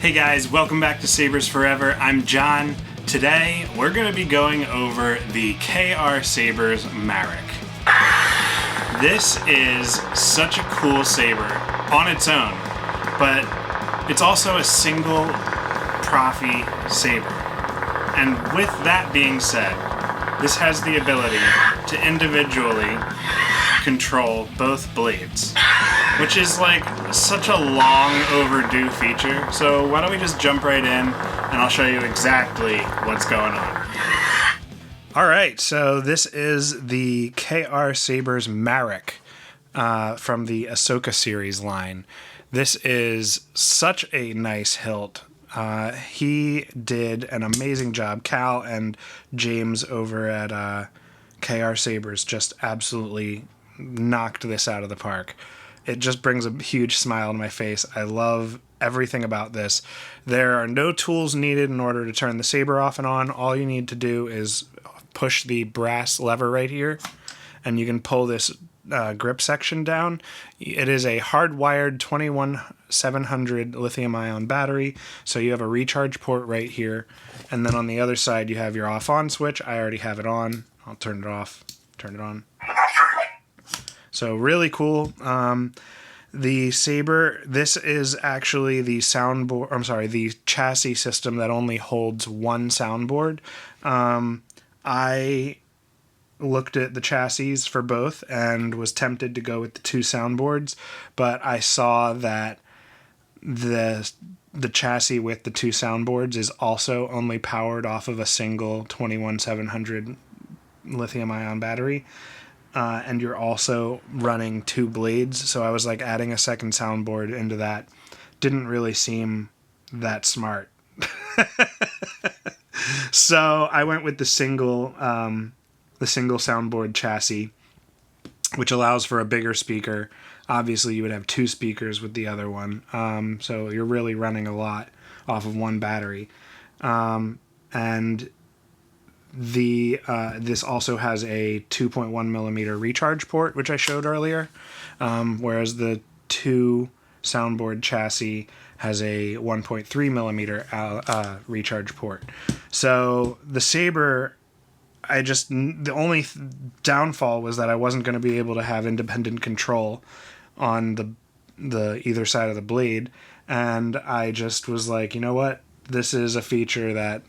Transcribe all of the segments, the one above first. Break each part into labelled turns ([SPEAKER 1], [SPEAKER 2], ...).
[SPEAKER 1] Hey guys, welcome back to Sabers Forever. I'm John. Today, we're going to be going over the KR Sabers Marrok. This is such a cool saber on its own, but it's also a single proffie saber. And with that being said, this has the ability to individually control both blades, which is like such a long overdue feature. So why don't we just jump right in and I'll show you exactly what's going on. Alright, so this is the KR Sabers Marrok from the Ahsoka series line. This is such a nice hilt. He did an amazing job. Cal and James over at KR Sabers just absolutely knocked this out of the park. It just brings a huge smile to my face. I love everything about this. There are no tools needed in order to turn the saber off and on. All you need to do is push the brass lever right here, and you can pull this grip section down. It is a hardwired 21700 lithium-ion battery, so you have a recharge port right here, and then on the other side you have your off-on switch. I already have it on. I'll turn it off, turn it on. So really cool. The saber, this is actually the soundboard, I'm sorry, the chassis system that only holds one soundboard. I looked at the chassis for both and was tempted to go with the two soundboards, but I saw that the chassis with the two soundboards is also only powered off of a single 21700 lithium-ion battery. And you're also running two blades, so I was like, adding a second soundboard into that didn't really seem that smart. So I went with the single soundboard chassis, which allows for a bigger speaker. Obviously, you would have two speakers with the other one, so you're really running a lot off of one battery, and this also has a 2.1 millimeter recharge port, which I showed earlier, whereas the two soundboard chassis has a 1.3 millimeter recharge port. So the saber, the only downfall was that I wasn't going to be able to have independent control on the either side of the blade, and I just was like, you know what, this is a feature that,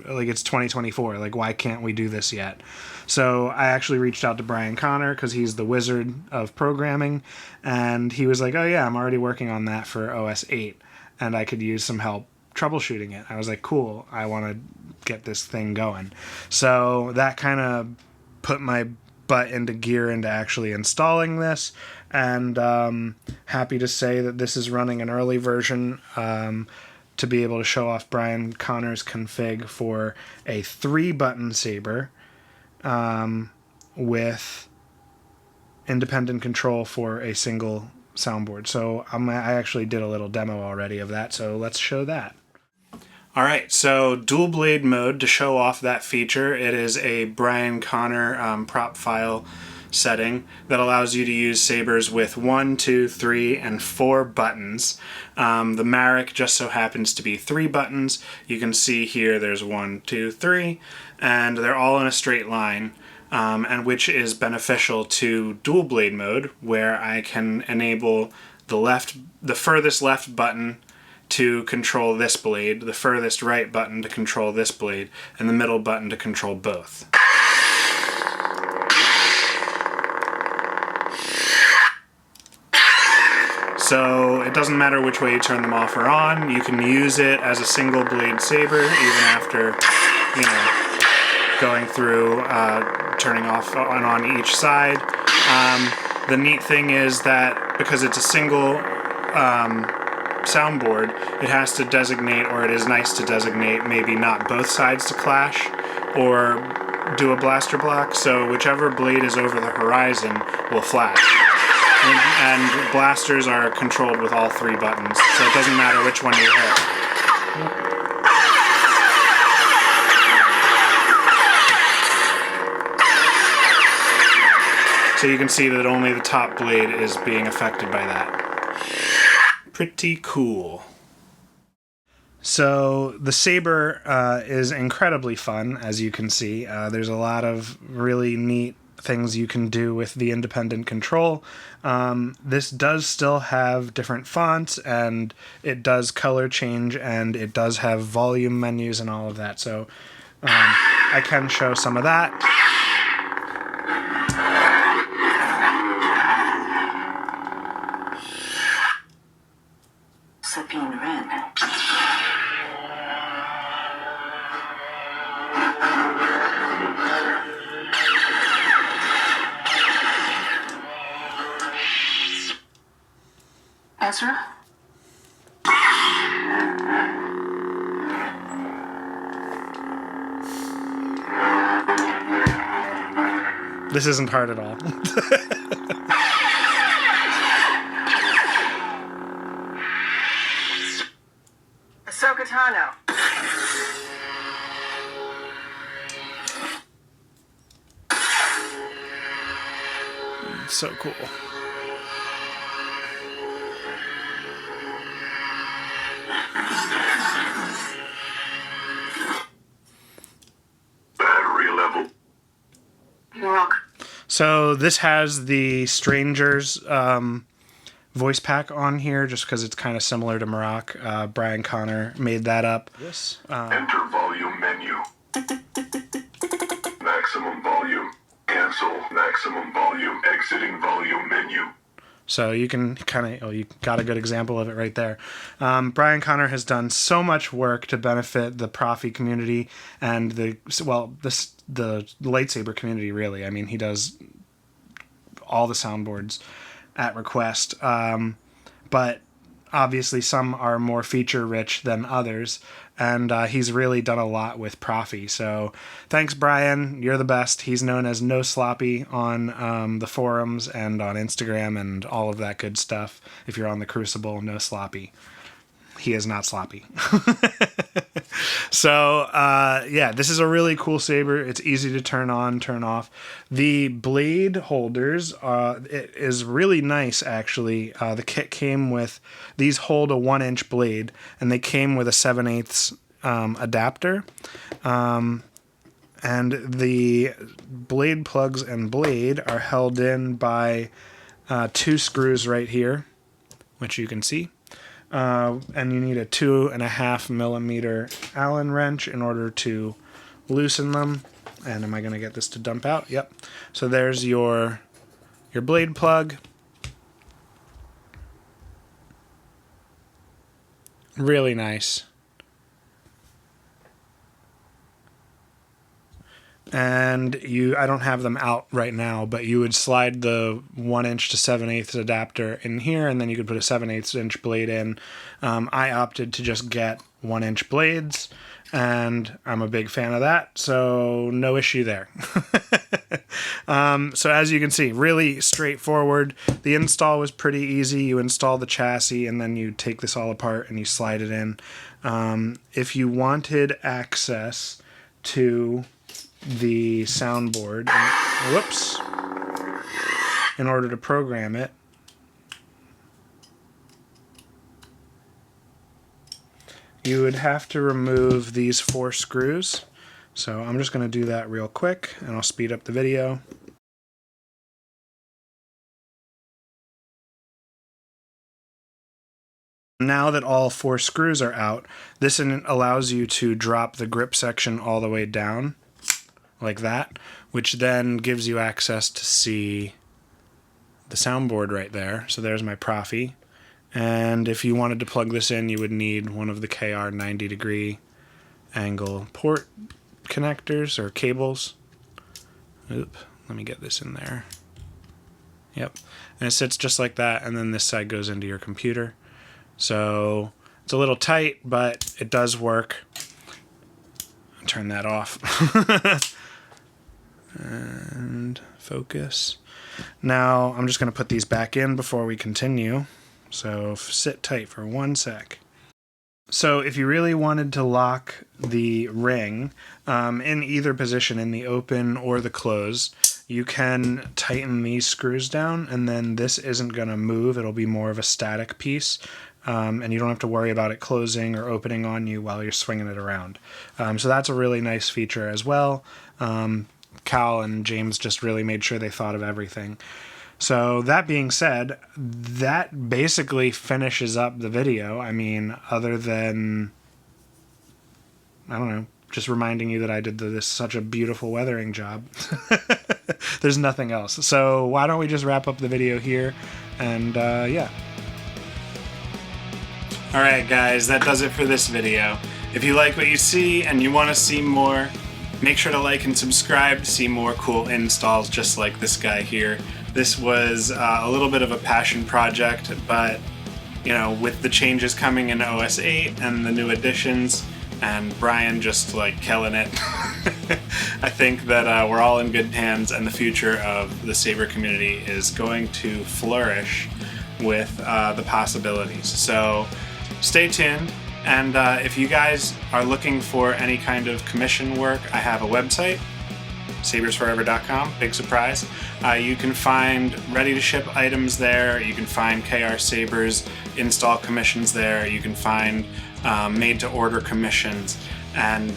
[SPEAKER 1] like, it's 2024, like, why can't we do this yet? So I actually reached out to Brian Connor, because he's the wizard of programming, and he was like, oh yeah, I'm already working on that for OS 8, and I could use some help troubleshooting it. I was like, cool, I want to get this thing going. So that kind of put my butt into gear into actually installing this, and happy to say that this is running an early version, to be able to show off Brian Connor's config for a 3-button saber with independent control for a single soundboard. So I actually did a little demo already of that, so let's show that. Alright, so dual blade mode to show off that feature. It is a Brian Connor prop file setting that allows you to use sabers with 1, 2, 3, and 4 buttons. The Marrok just so happens to be 3 buttons. You can see here there's 1, 2, 3, and they're all in a straight line, and which is beneficial to dual blade mode, where I can enable the furthest left button to control this blade, the furthest right button to control this blade, and the middle button to control both. So it doesn't matter which way you turn them off or on. You can use it as a single blade saber even after, you know, going through turning off and on each side. The neat thing is that because it's a single soundboard, it has to designate, or it is nice to designate, maybe not both sides to clash or do a blaster block, so whichever blade is over the horizon will flash. And blasters are controlled with all 3 buttons, so it doesn't matter which one you hit. So you can see that only the top blade is being affected by that. Pretty cool. So the saber is incredibly fun, as you can see. There's a lot of really neat things you can do with the independent control. This does still have different fonts, and it does color change, and it does have volume menus and all of that. So I can show some of that.
[SPEAKER 2] Ezra?
[SPEAKER 1] This isn't hard at all.
[SPEAKER 2] Ahsoka Tano.
[SPEAKER 1] So cool.
[SPEAKER 2] Battery level. Marrok.
[SPEAKER 1] So this has the Stranger's voice pack on here, just because it's kind of similar to Marrok. Brian Connor made that up. Yes.
[SPEAKER 2] Enter volume menu. Maximum volume. Cancel maximum volume. Exiting volume menu.
[SPEAKER 1] So you can kind of, you got a good example of it right there. Brian Connor has done so much work to benefit the Proffie community and the lightsaber community, really. I mean, he does all the soundboards at request. But obviously some are more feature rich than others. And he's really done a lot with Proffie. So thanks, Brian. You're the best. He's known as No Sloppy on the forums and on Instagram and all of that good stuff. If you're on the Crucible, No Sloppy. He is not sloppy. So, yeah, this is a really cool saber. It's easy to turn on, turn off. The blade holders, it is really nice, actually. The kit came with, these hold a 1-inch blade, and they came with a 7/8 adapter. And the blade plugs and blade are held in by 2 screws right here, which you can see. And you need a 2.5 millimeter Allen wrench in order to loosen them. And am I going to get this to dump out? Yep. So there's your blade plug. Really nice. And I don't have them out right now, but you would slide the 1-inch to 7/8 adapter in here, and then you could put a 7/8 inch blade in. I opted to just get 1-inch blades, and I'm a big fan of that, so no issue there. So as you can see, really straightforward. The install was pretty easy. You install the chassis, and then you take this all apart and you slide it in. If you wanted access to the soundboard, whoops, in order to program it, you would have to remove these 4 screws. So I'm just going to do that real quick, and I'll speed up the video. Now that all 4 screws are out, this allows you to drop the grip section all the way down, like that, which then gives you access to see the soundboard right there. So there's my Proffie. And if you wanted to plug this in, you would need one of the KR 90-degree angle port connectors or cables. Oop, let me get this in there. Yep. And it sits just like that, and then this side goes into your computer. So it's a little tight, but it does work. Turn that off. And focus. Now I'm just going to put these back in before we continue. So sit tight for 1 sec. So if you really wanted to lock the ring in either position, in the open or the close, you can tighten these screws down, and then this isn't going to move. It'll be more of a static piece. and you don't have to worry about it closing or opening on you while you're swinging it around. So that's a really nice feature as well. Cal and James just really made sure they thought of everything. So that being said, that basically finishes up the video. I mean, other than, I don't know, just reminding you that I did this such a beautiful weathering job. There's nothing else. So why don't we just wrap up the video here, and yeah. Alright guys, that does it for this video. If you like what you see and you want to see more, make sure to like and subscribe to see more cool installs just like this guy here. This was a little bit of a passion project, but you know, with the changes coming in OS 8 and the new additions, and Brian just like killing it, I think that we're all in good hands, and the future of the Saber community is going to flourish with the possibilities. So stay tuned, and if you guys are looking for any kind of commission work, I have a website, sabersforever.com, big surprise. You can find ready-to-ship items there, you can find KR Sabers install commissions there, you can find made-to-order commissions, and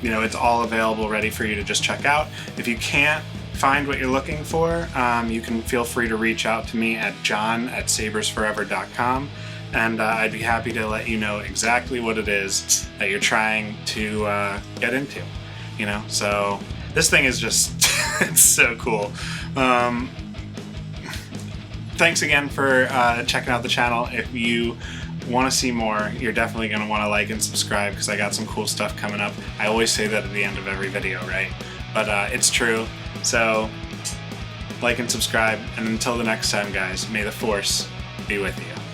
[SPEAKER 1] you know, it's all available ready for you to just check out. If you can't find what you're looking for, you can feel free to reach out to me at john@sabersforever.com, and I'd be happy to let you know exactly what it is that you're trying to get into, you know. So this thing is just it's so cool. Thanks again for checking out the channel. If you want to see more, you're definitely going to want to like and subscribe, because I got some cool stuff coming up. I always say that at the end of every video, right? But it's true. So like and subscribe, and until the next time guys, may the Force be with you.